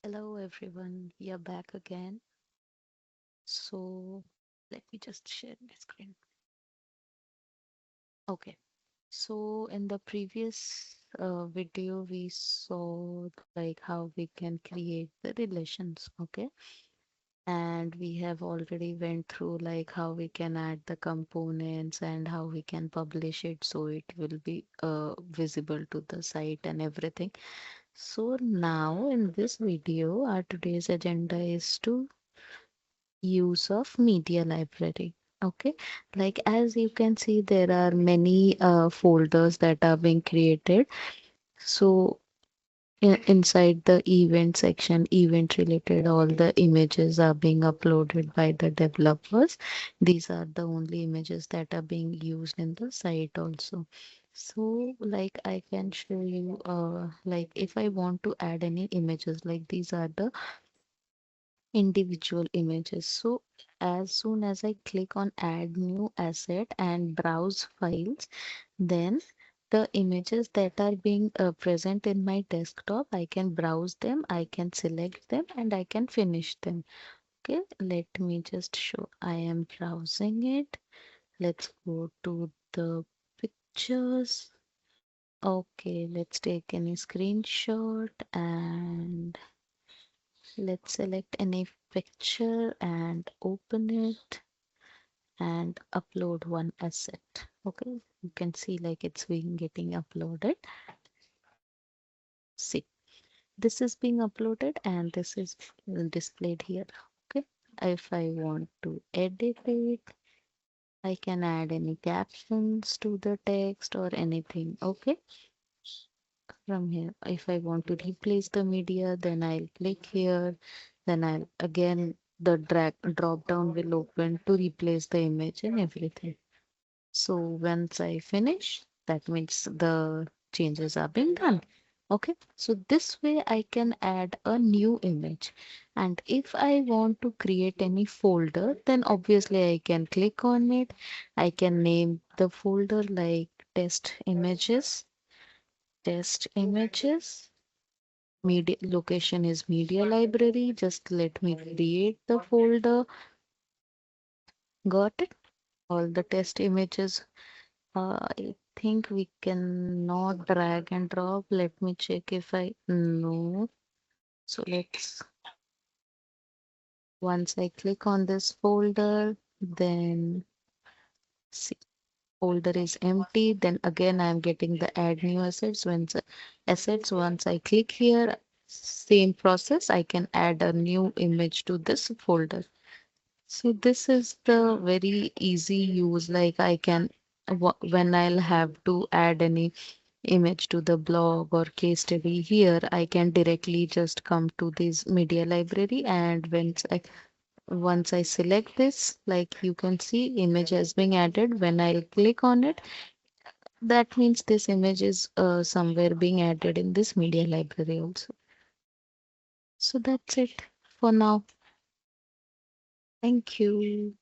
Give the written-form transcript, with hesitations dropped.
Hello everyone, we are back again. So let me just share my screen. Okay, so in the previous video, we saw like how we can create the relations. Okay, and we have already went through like how we can add the components and how we can publish it so it will be visible to the site and everything. So now in this video, our today's agenda is to use of media library. Okay, like as you can see, there are many folders that are being created. So inside the event section, event related, all the images are being uploaded by the developers. These are the only images that are being used in the site also. So like I can show you like if I want to add any images, like these are the individual images. So as soon as I click on add new asset and browse files, then the images that are being present in my desktop, I can browse them, I can select them and I can finish them. Okay, let me just show. I am browsing it. Let's go to the pictures. Okay, let's take any screenshot and let's select any picture and open it and upload one asset. Okay, you can see like it's being getting uploaded. See, this is being uploaded and this is displayed here. Okay, if I want to edit it, I can add any captions to the text or anything. Okay, from here, if I want to replace the media, then I'll click here, then I'll again the drag drop down will open to replace the image and everything. So once I finish, that means the changes are being done. Okay, so this way I can add a new image. And if I want to create any folder, then obviously I can click on it. I can name the folder like test images. Media location is media library. Just let me create the folder. Got it? All the test images. I think we cannot drag and drop. Let me check if I no. So let's once I click on this folder, then see folder is empty. Then again I'm getting the add new assets. Once I click here, same process. I can add a new image to this folder. So this is the very easy use. Like I can when I'll have to add any image to the blog or case study here, I can directly just come to this media library and once I select this, like you can see image has been added. When I'll click on it, that means this image is somewhere being added in this media library also. So that's it for now. Thank you.